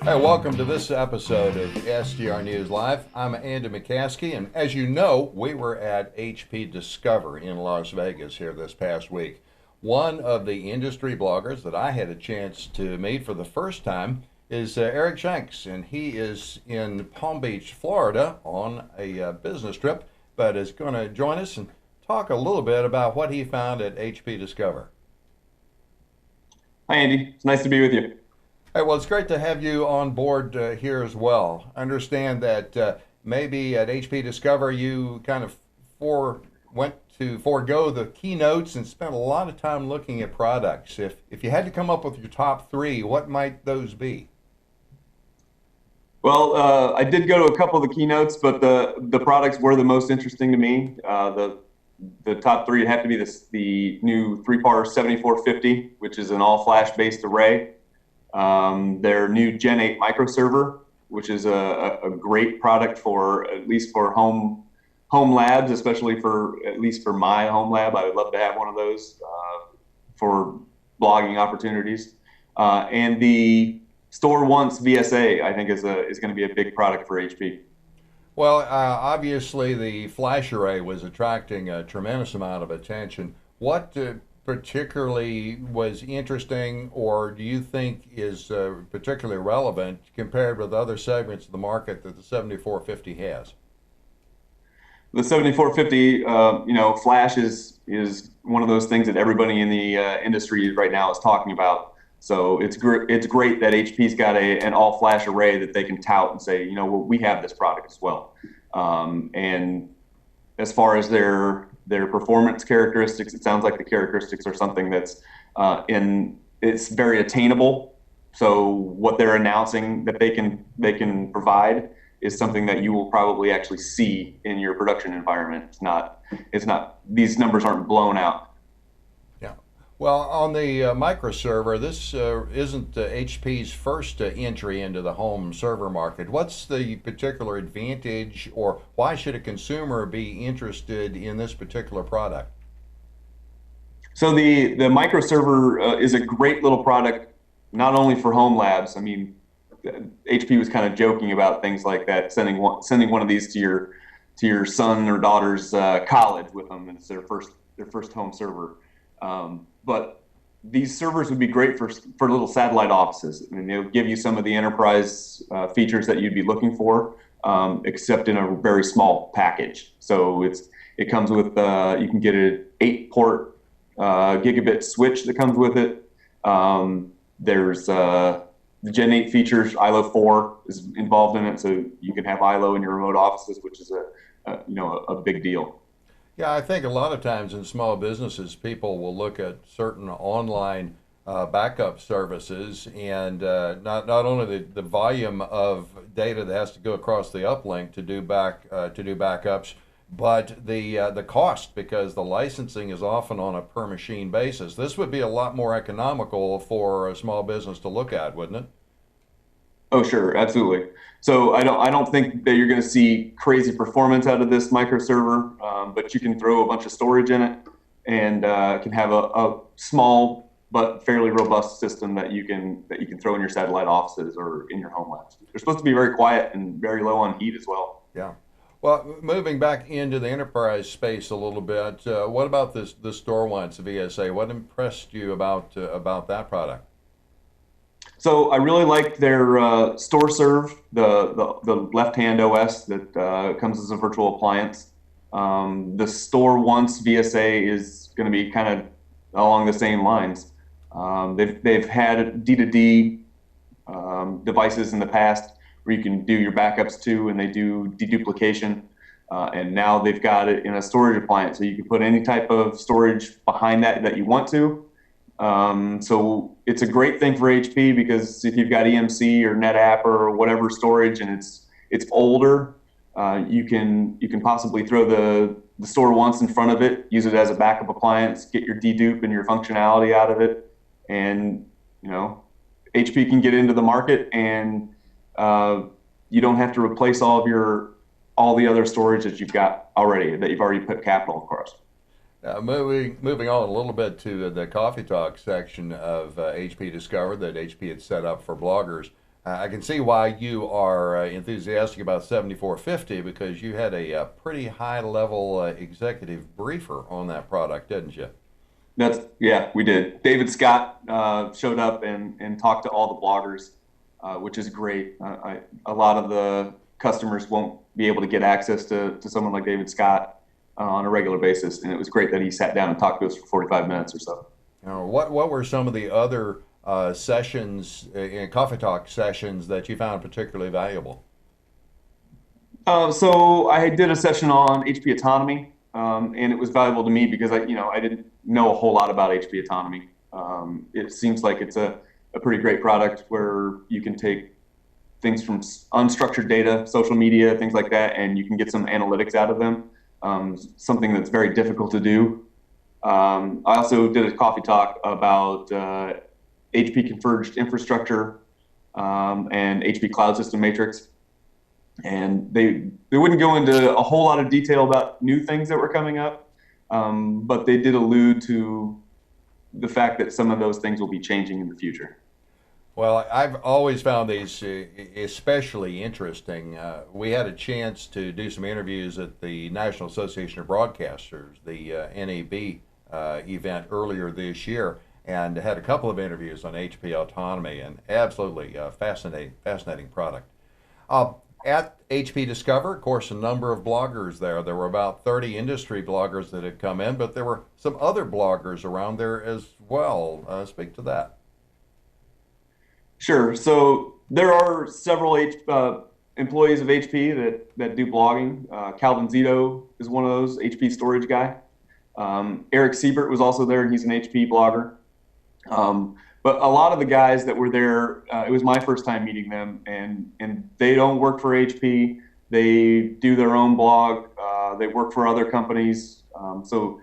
Hey, welcome to this episode of SDR News Live. I'm Andy McCaskey, and as you know, we were at HP Discover in Las Vegas here this past week. One of the industry bloggers that I had a chance to meet for the first time is Eric Shanks, and he is in Palm Beach, Florida on a business trip, but is going to join us and talk a little bit about what he found at HP Discover. Hi, Andy. It's nice to be with you. Hey, well, it's great to have you on board here as well. I understand that maybe at HP Discover you kind of went to forego the keynotes and spent a lot of time looking at products. If you had to come up with your top three, what might those be? Well, I did go to a couple of the keynotes, but the products were the most interesting to me. The top three would have to be the new 3-par 7450, which is an all-flash based array. Their new Gen 8 Microserver, which is a great product for at least for home labs, especially at least for my home lab. I would love to have one of those for blogging opportunities. And the Store Once VSA, I think, is going to be a big product for HP. Well, obviously the flash array was attracting a tremendous amount of attention. What particularly was interesting, or do you think is particularly relevant compared with other segments of the market that the 7450 has? The 7450, flash is one of those things that everybody in the industry right now is talking about. So it's great that HP's got an all flash array that they can tout and say, we have this product as well. And as far as their performance characteristics, it sounds like the characteristics are something that's it's very attainable. So what they're announcing that they can provide is something that you will probably actually see in your production environment. It's not these numbers aren't blown out. Yeah. Well, on the microserver, this isn't HP's first entry into the home server market. What's the particular advantage, or why should a consumer be interested in this particular product? So the microserver is a great little product, not only for home labs. I mean, HP was kind of joking about things like that, sending one of these to your son or daughter's college with them, and it's their first home server. But these servers would be great for little satellite offices. I mean, they'll give you some of the enterprise features that you'd be looking for, except in a very small package. So it comes with you can get an 8-port gigabit switch that comes with it. There's the Gen 8 features. ILO 4 is involved in it, so you can have ILO in your remote offices, which is a big deal. Yeah, I think a lot of times in small businesses, people will look at certain online backup services, and not only the volume of data that has to go across the uplink to do backups, but the cost, because the licensing is often on a per machine basis. This would be a lot more economical for a small business to look at, wouldn't it? Oh, sure, absolutely. So I don't think that you're going to see crazy performance out of this microserver, but you can throw a bunch of storage in it and can have a small but fairly robust system that you can throw in your satellite offices or in your home labs. They're supposed to be very quiet and very low on heat as well. Yeah. Well, moving back into the enterprise space a little bit, what about the Store Once VSA? What impressed you about that product? So I really like their Store Serve, the left-hand OS that comes as a virtual appliance. The Store Once VSA is going to be kind of along the same lines. They've had D2D devices in the past where you can do your backups to, and they do deduplication. And now they've got it in a storage appliance, so you can put any type of storage behind that you want to. So it's a great thing for HP, because if you've got EMC or NetApp or whatever storage and it's older, you can possibly throw the Store Once in front of it, use it as a backup appliance, get your dedupe and your functionality out of it, and HP can get into the market, and you don't have to replace all the other storage that you've got already, that you've already put capital across. Moving on a little bit to the Coffee Talk section of HP Discover that HP had set up for bloggers. I can see why you are enthusiastic about 7450 because you had a pretty high level executive briefer on that product, didn't you? Yeah, we did. David Scott showed up and talked to all the bloggers, which is great. A lot of the customers won't be able to get access to someone like David Scott on a regular basis, and it was great that he sat down and talked to us for 45 minutes or so. What were some of the other sessions, coffee talk sessions that you found particularly valuable? So I did a session on HP Autonomy, and it was valuable to me because I didn't know a whole lot about HP Autonomy. It seems like it's a pretty great product where you can take things from unstructured data, social media, things like that, and you can get some analytics out of them. Something that's very difficult to do. I also did a coffee talk about HP converged infrastructure and HP Cloud System Matrix. And they wouldn't go into a whole lot of detail about new things that were coming up, but they did allude to the fact that some of those things will be changing in the future. Well, I've always found these especially interesting. We had a chance to do some interviews at the National Association of Broadcasters, the NAB event earlier this year, and had a couple of interviews on HP Autonomy, and absolutely fascinating product. At HP Discover, of course, a number of bloggers there. There were about 30 industry bloggers that had come in, but there were some other bloggers around there as well. Speak to that. Sure. So there are several employees of HP that do blogging. Calvin Zito is one of those, HP storage guy. Eric Siebert was also there, and he's an HP blogger. But a lot of the guys that were there, it was my first time meeting them, and they don't work for HP. They do their own blog. They work for other companies. So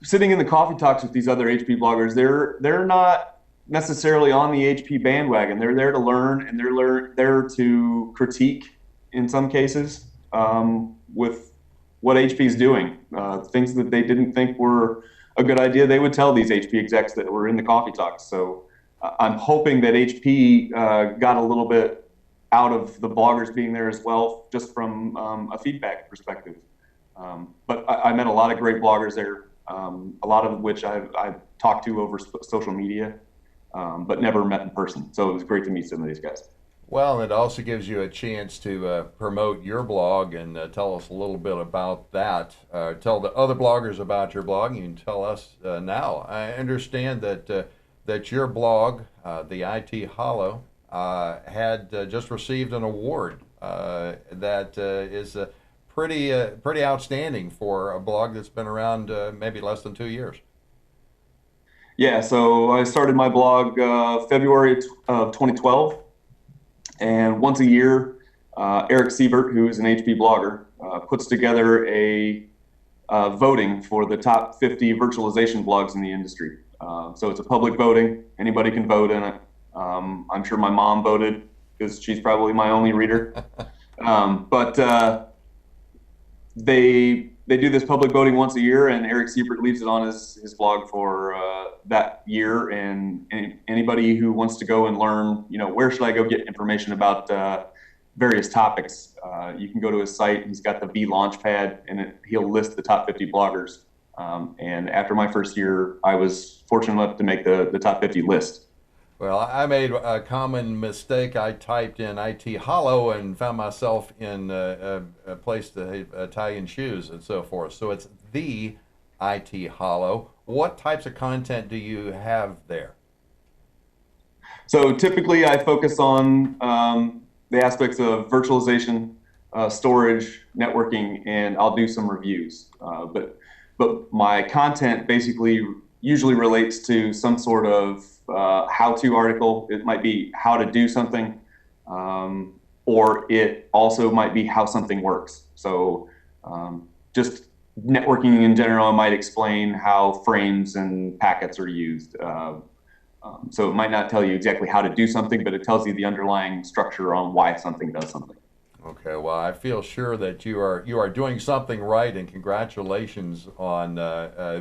sitting in the coffee talks with these other HP bloggers, they're not necessarily on the HP bandwagon. They're there to learn, and they're there to critique in some cases with what HP is doing. Things that they didn't think were a good idea, they would tell these HP execs that were in the coffee talks. So I'm hoping that HP got a little bit out of the bloggers being there as well, just from a feedback perspective. But I met a lot of great bloggers there, a lot of which I've talked to over social media, but never met in person. So it was great to meet some of these guys. Well, it also gives you a chance to promote your blog and tell us a little bit about that. Tell the other bloggers about your blog. You can tell us now. I understand that your blog, the IT Hollow, had just received an award that is pretty outstanding for a blog that's been around maybe less than 2 years. Yeah, so I started my blog February of 2012. And once a year, Eric Siebert, who is an HP blogger, puts together a voting for the top 50 virtualization blogs in the industry. So it's a public voting. Anybody can vote in it. I'm sure my mom voted because she's probably my only reader. But they do this public voting once a year, and Eric Siebert leaves it on his blog for that year. And anybody who wants to go and learn, where should I go get information about various topics, you can go to his site. He's got the V Launchpad, and he'll list the top 50 bloggers. And after my first year, I was fortunate enough to make the top 50 list. Well, I made a common mistake. I typed in IT Hollow and found myself in a place to tie in shoes and so forth. So it's the IT Hollow. What types of content do you have there? So typically I focus on the aspects of virtualization, storage, networking, and I'll do some reviews. But my content basically usually relates to some sort of how-to article. It might be how to do something, or it also might be how something works. So just networking in general, I might explain how frames and packets are used. So it might not tell you exactly how to do something, but it tells you the underlying structure on why something does something. Okay, well, I feel sure that you are doing something right, and congratulations on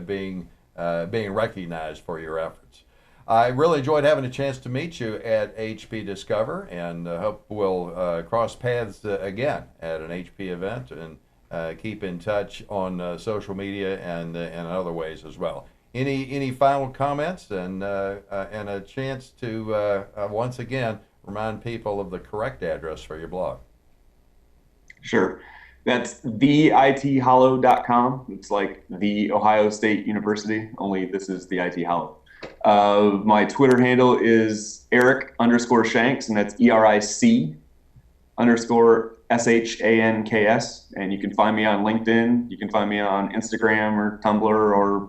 being recognized for your efforts. I really enjoyed having a chance to meet you at HP Discover, and hope we'll cross paths again at an HP event, and keep in touch on social media and other ways as well. Any final comments, and a chance to once again remind people of the correct address for your blog? Sure. That's theithollow.com. It's like the Ohio State University, only this is the IT Hollow. My Twitter handle is Eric_Shanks, and that's ERIC_SHANKS. And you can find me on LinkedIn. You can find me on Instagram or Tumblr or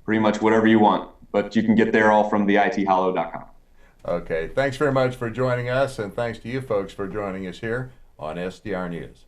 pretty much whatever you want. But you can get there all from theithollow.com. Okay. Thanks very much for joining us, and thanks to you folks for joining us here on SDR News.